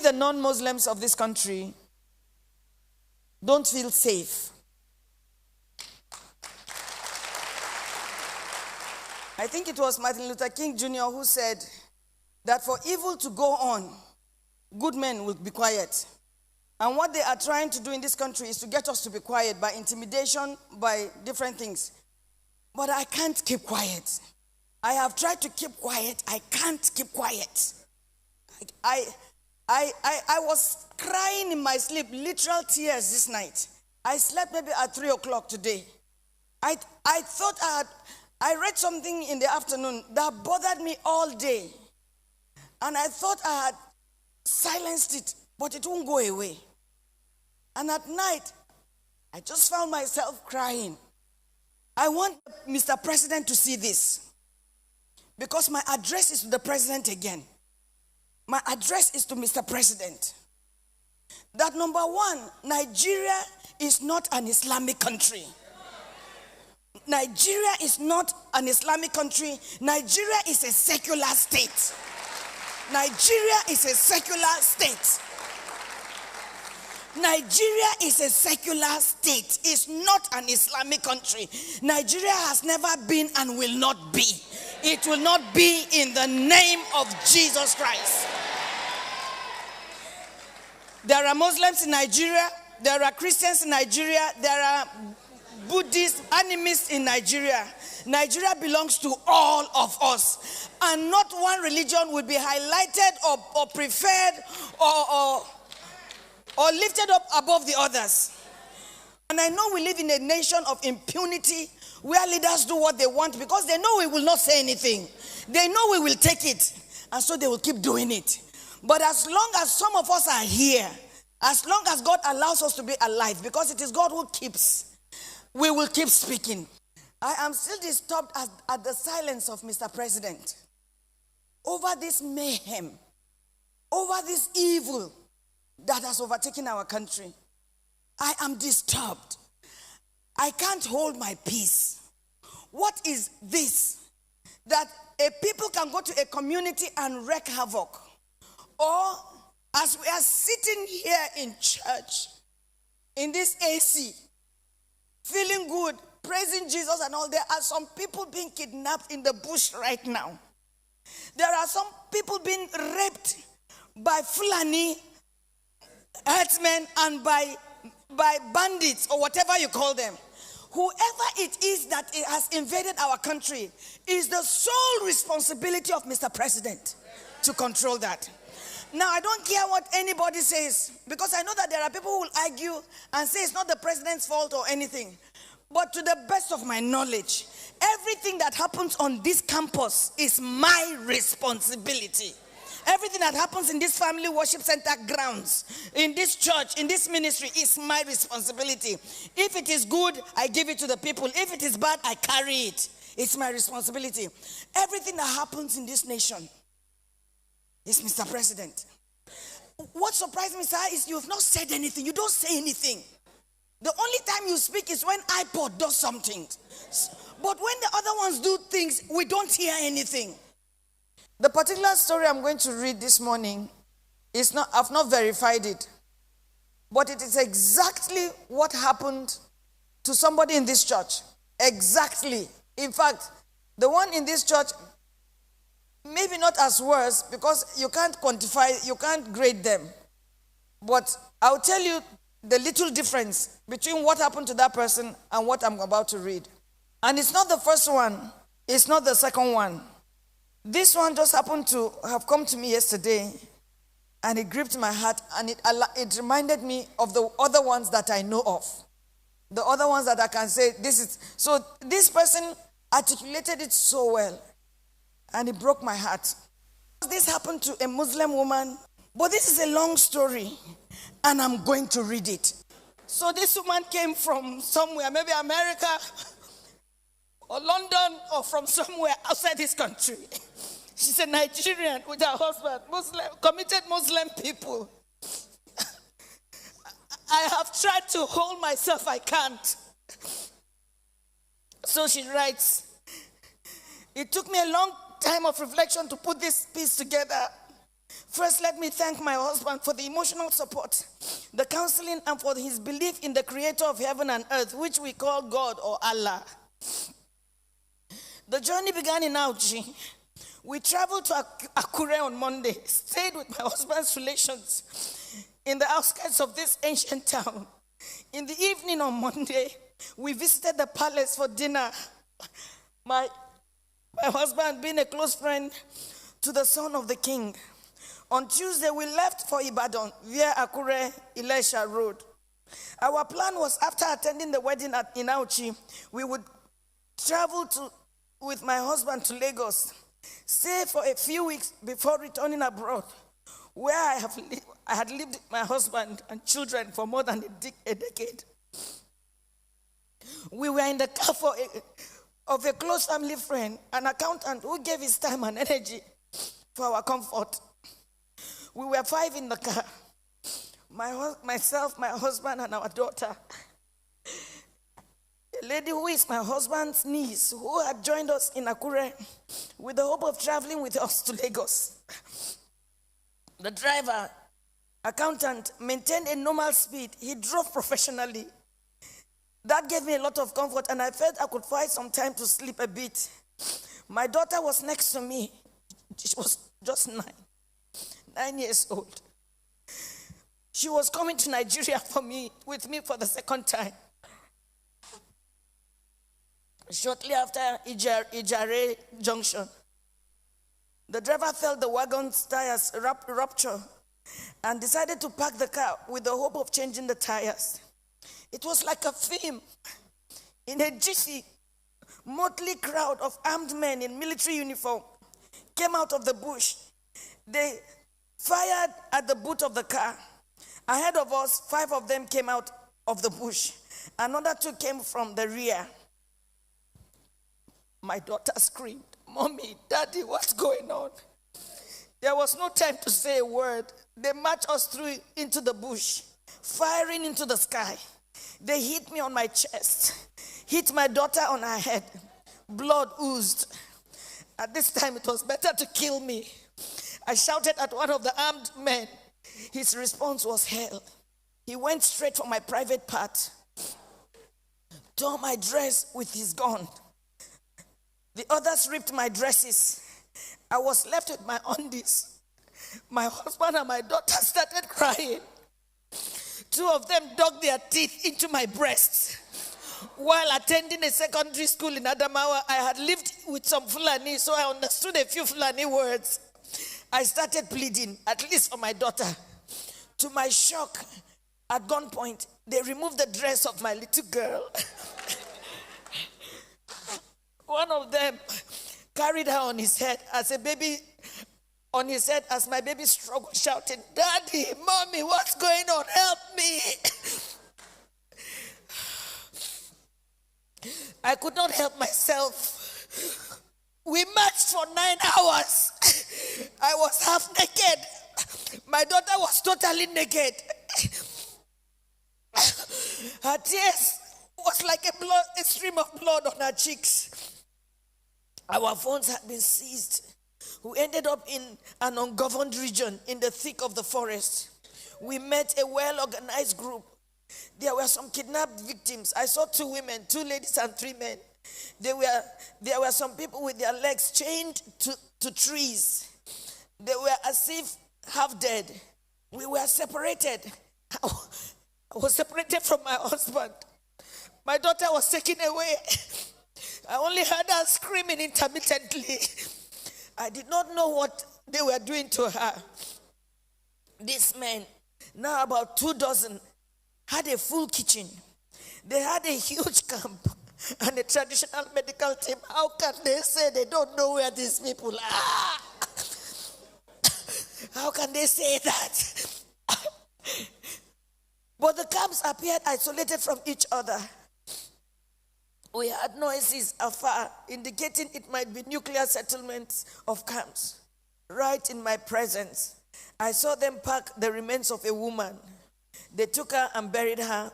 the non-Muslims of this country don't feel safe. I think it was Martin Luther King Jr. who said that for evil to go on, good men will be quiet. And what they are trying to do in this country is to get us to be quiet by intimidation, by different things. But I can't keep quiet. I have tried to keep quiet. I can't keep quiet. I was crying in my sleep, literal tears this night. I slept maybe at 3 o'clock today. I thought I read something in the afternoon that bothered me all day. And I thought I had silenced it, but it won't go away. And at night, I just found myself crying. I want Mr. President to see this, because my address is to the president again. My address is to Mr. President. That number one, Nigeria is not an Islamic country. Nigeria is not an Islamic country. Nigeria is a secular state. Nigeria is a secular state. Nigeria is a secular state. It's not an Islamic country. Nigeria has never been and will not be. It will not be in the name of Jesus Christ. There are Muslims in Nigeria. There are Christians in Nigeria. There are Buddhist animists in Nigeria. Nigeria belongs to all of us. And not one religion will be highlighted or preferred or lifted up above the others. And I know we live in a nation of impunity where leaders do what they want because they know we will not say anything. They know we will take it. And so they will keep doing it. But as long as some of us are here, as long as God allows us to be alive, because it is God who keeps, we will keep speaking. I am still disturbed at the silence of Mr. President over this mayhem, over this evil that has overtaken our country. I am disturbed. I can't hold my peace. What is this? That a people can go to a community and wreak havoc. Or as we are sitting here in church, in this AC, feeling good, praising Jesus and all, there are some people being kidnapped in the bush right now. There are some people being raped by Fulani herdsmen and by bandits or whatever you call them. Whoever it is that it has invaded our country is the sole responsibility of Mr. President to control that. Now, I don't care what anybody says, because I know that there are people who will argue and say it's not the president's fault or anything. But to the best of my knowledge, everything that happens on this campus is my responsibility. Everything that happens in this family worship center grounds, in this church, in this ministry, is my responsibility. If it is good, I give it to the people. If it is bad, I carry it. It's my responsibility. Everything that happens in this nation is Mr. President. What surprised me, sir, is you have not said anything. You don't say anything. The only time you speak is when iPod does something. But when the other ones do things, we don't hear anything. The particular story I'm going to read this morning is not, I've not verified it, but it is exactly what happened to somebody in this church. Exactly. In fact, the one in this church, maybe not as worse, because you can't quantify, you can't grade them. But I'll tell you the little difference between what happened to that person and what I'm about to read. And it's not the first one, it's not the second one. This one just happened to have come to me yesterday, and it gripped my heart, and it reminded me of the other ones that I know of. The other ones that I can say, this is... So this person articulated it so well, and it broke my heart. This happened to a Muslim woman, but this is a long story, and I'm going to read it. So this woman came from somewhere, maybe America, or London, or from somewhere outside this country. She's a Nigerian with her husband, Muslim, committed Muslim people. I have tried to hold myself, I can't. So she writes, it took me a long time of reflection to put this piece together. First, let me thank my husband for the emotional support, the counseling, and for his belief in the creator of heaven and earth, which we call God or Allah. The journey began in Auchi. We traveled to Akure on Monday, stayed with my husband's relations in the outskirts of this ancient town. In the evening on Monday, we visited the palace for dinner. My husband being a close friend to the son of the king. On Tuesday, we left for Ibadan via Akure Ilesha Road. Our plan was after attending the wedding in Auchi, we would travel with my husband to Lagos, stay for a few weeks before returning abroad, where I had lived with my husband and children for more than a decade. We were in the car of a close family friend, an accountant who gave his time and energy for our comfort. We were 5 in the car, myself, my husband, and our daughter. A lady who is my husband's niece, who had joined us in Akure with the hope of traveling with us to Lagos. The driver, accountant, maintained a normal speed. He drove professionally. That gave me a lot of comfort, and I felt I could find some time to sleep a bit. My daughter was next to me. She was just 9 years old. She was coming to Nigeria with me for the second time. Shortly after Ijare Junction, the driver felt the wagon's tires rupture and decided to park the car with the hope of changing the tires. It was like a film. In a jiffy, motley crowd of armed men in military uniform came out of the bush. They fired at the boot of the car. Ahead of us, 5 of them came out of the bush. Another 2 came from the rear. My daughter screamed, "Mommy, Daddy, what's going on?" There was no time to say a word. They marched us through into the bush, firing into the sky. They hit me on my chest, hit my daughter on her head. Blood oozed. At this time, it was better to kill me. I shouted at one of the armed men. His response was hell. He went straight for my private part, tore my dress with his gun. The others ripped my dresses. I was left with my undies. My husband and my daughter started crying. 2 of them dug their teeth into my breasts. While attending a secondary school in Adamawa, I had lived with some Fulani, so I understood a few Fulani words. I started pleading, at least for my daughter. To my shock, at gunpoint, they removed the dress of my little girl. One of them carried her on his head as my baby struggled, shouting, "Daddy, Mommy, what's going on? Help me." I could not help myself. We marched for 9 hours. I was half naked. My daughter was totally naked. Her tears was like a stream of blood on her cheeks. Our phones had been seized. We ended up in an ungoverned region in the thick of the forest. We met a well-organized group. There were some kidnapped victims. I saw 2 women, 2 ladies and 3 men. There were some people with their legs chained to trees. They were as if half dead. We were separated. I was separated from my husband. My daughter was taken away. I only heard her screaming intermittently. I did not know what they were doing to her. These men, now about 2 dozen, had a full kitchen. They had a huge camp and a traditional medical team. How can they say they don't know where these people are? How can they say that? But the camps appeared isolated from each other. We heard noises afar, indicating it might be nuclear settlements of camps. Right in my presence, I saw them pack the remains of a woman. They took her and buried her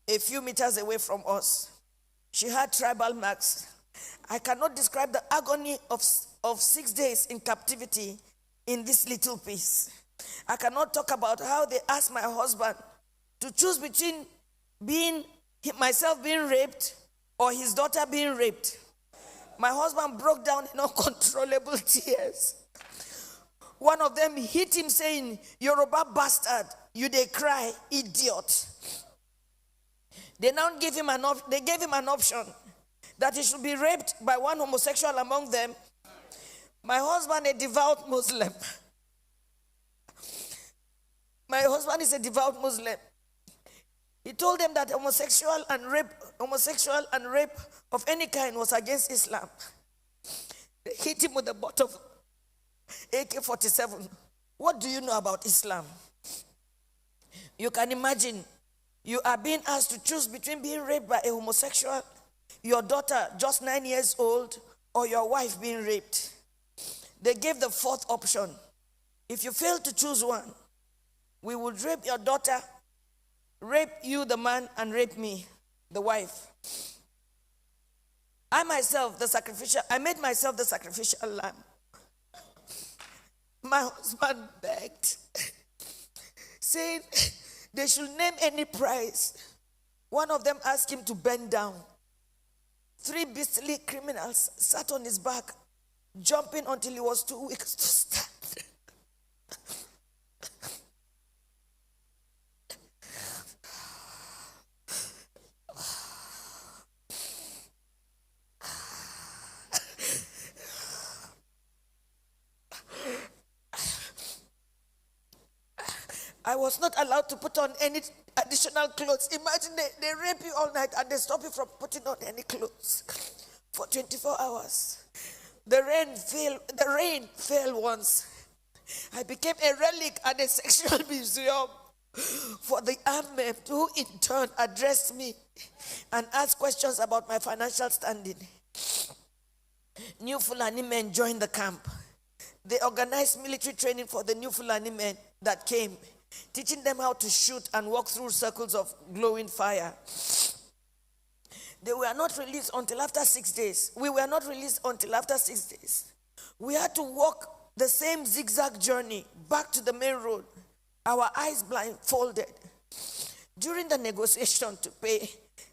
a few meters away from us. She had tribal marks. I cannot describe the agony of 6 days in captivity in this little piece. I cannot talk about how they asked my husband to choose between myself being raped or his daughter being raped. My husband broke down in uncontrollable tears. One of them hit him saying, "Yoruba bastard, you dey cry, idiot." They now gave him an option that he should be raped by one homosexual among them. My husband, a devout Muslim. My husband is a devout Muslim. He told them that homosexual and rape of any kind was against Islam. They hit him with the butt of AK-47. What do you know about Islam? You can imagine you are being asked to choose between being raped by a homosexual, your daughter just 9 years old, or your wife being raped. They gave the fourth option. If you fail to choose one, we would rape your daughter, rape you, the man, and rape me, the wife. I made myself the sacrificial lamb. My husband begged, saying they should name any price. One of them asked him to bend down. 3 beastly criminals sat on his back, jumping until he was too weak to stand. I was not allowed to put on any additional clothes. Imagine they rape you all night and they stop you from putting on any clothes for 24 hours. The rain fell once. I became a relic at a sexual museum for the armed men who in turn addressed me and asked questions about my financial standing. New Fulani men joined the camp. They organized military training for the new Fulani men that came, teaching them how to shoot and walk through circles of glowing fire. They were not released until after 6 days. We were not released until after 6 days. We had to walk the same zigzag journey back to the main road, our eyes blindfolded. During the negotiation to pay,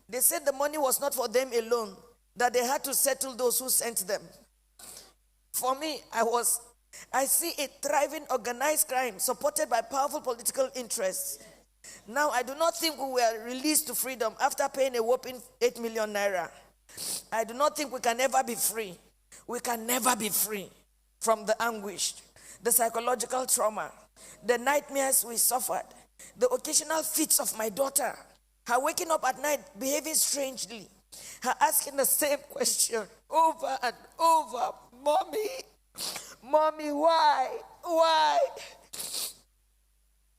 they said the money was not for them alone, that they had to settle those who sent them. For me, I see a thriving organized crime supported by powerful political interests. Now, I do not think we were released to freedom after paying a whopping 8 million naira. I do not think we can ever be free. We can never be free from the anguish, the psychological trauma, the nightmares we suffered, the occasional fits of my daughter, her waking up at night behaving strangely, her asking the same question over and over, Mommy, why?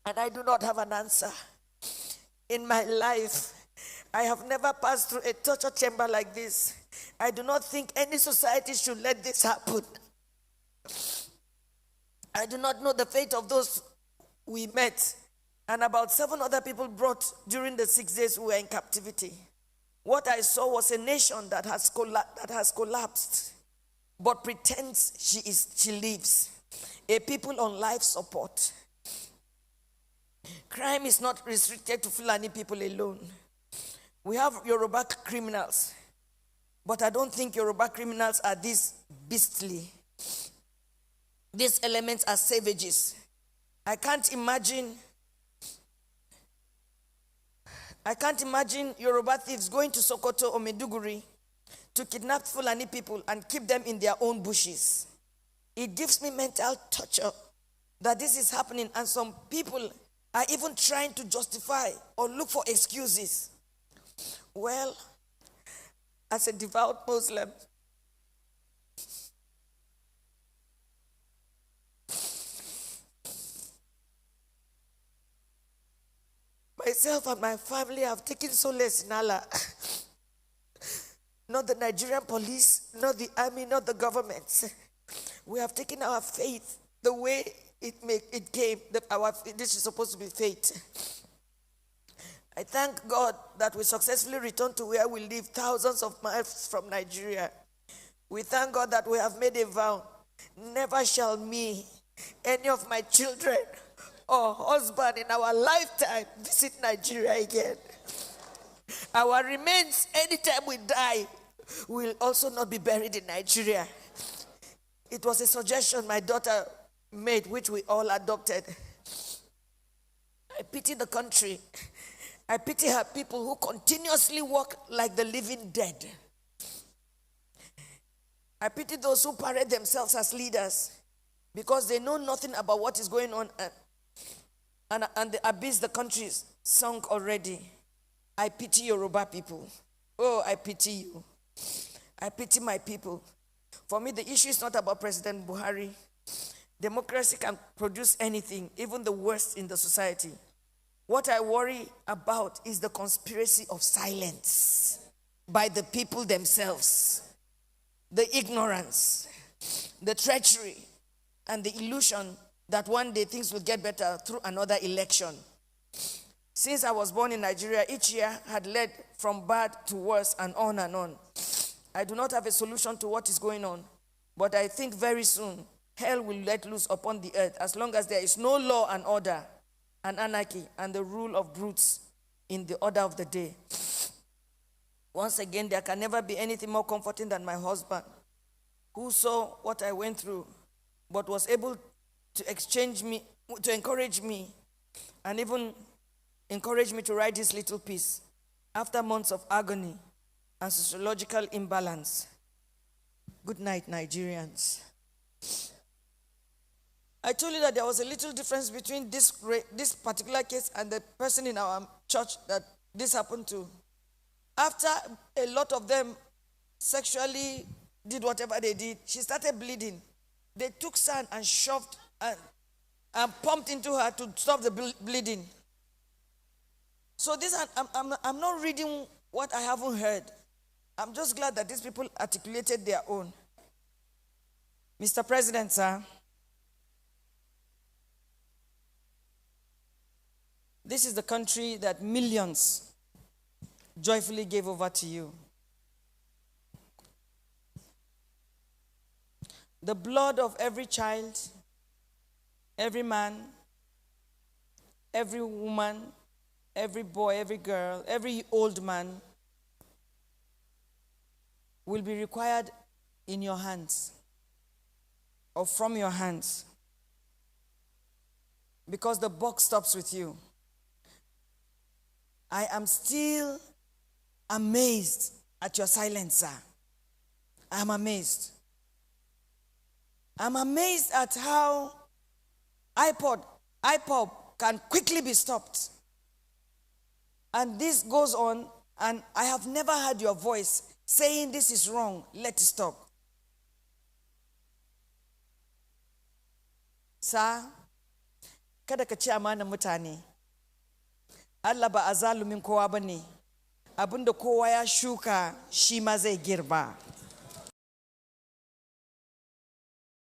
And I do not have an answer. In my life, I have never passed through a torture chamber like this. I do not think any society should let this happen. I do not know the fate of those we met and about 7 other people brought during the 6 days we were in captivity. What I saw was a nation that has collapsed, but pretends she lives. A people on life support. Crime is not restricted to Fulani people alone. We have Yoruba criminals, but I don't think Yoruba criminals are this beastly. These elements are savages. I can't imagine Yoruba thieves going to Sokoto or Maiduguri to kidnap Fulani people and keep them in their own bushes. It gives me mental torture that this is happening, and some people are even trying to justify or look for excuses. Well, as a devout Muslim, myself and my family have taken solace in Allah. Not the Nigerian police, not the army, not the government. We have taken our faith the way it came. This is supposed to be fate. I thank God that we successfully returned to where we live, thousands of miles from Nigeria. We thank God that we have made a vow. Never shall me any of my children or husband in our lifetime visit Nigeria again. Our remains, anytime we die, will also not be buried in Nigeria. It was a suggestion my daughter made, which we all adopted. I pity the country. I pity her people who continuously walk like the living dead. I pity those who parade themselves as leaders because they know nothing about what is going on and the abyss the country is sunk already. I pity Yoruba people. Oh, I pity you. I pity my people. For me, the issue is not about President Buhari. Democracy can produce anything, even the worst in the society. What I worry about is the conspiracy of silence by the people themselves, the ignorance, the treachery, and the illusion that one day things will get better through another election. Since I was born in Nigeria, each year had led from bad to worse and on and on. I do not have a solution to what is going on, but I think very soon hell will let loose upon the earth as long as there is no law and order and anarchy and the rule of brutes in the order of the day. Once again, there can never be anything more comforting than my husband, who saw what I went through, but was able to encourage me, and even encourage me to write this little piece after months of agony and sociological imbalance. Good night, Nigerians. I told you that there was a little difference between this particular case and the person in our church that this happened to. After a lot of them sexually did whatever they did, she started bleeding. They took sand and shoved and pumped into her to stop the bleeding. So this, I'm not reading what I haven't heard. I'm just glad that these people articulated their own. Mr. President, sir, this is the country that millions joyfully gave over to you. The blood of every child, every man, every woman, every boy, every girl, every old man will be required in your hands or from your hands, because the buck stops with you. I am still amazed at your silence, sir. I'm amazed. I'm amazed at how iPod can quickly be stopped. And this goes on, and I have never heard your voice saying this is wrong, let it stop. Sir, kada ka ci amanan mutane. Allah ba a zalumin kowa bane. Abinda kowa ya shuka shi ma zai girba.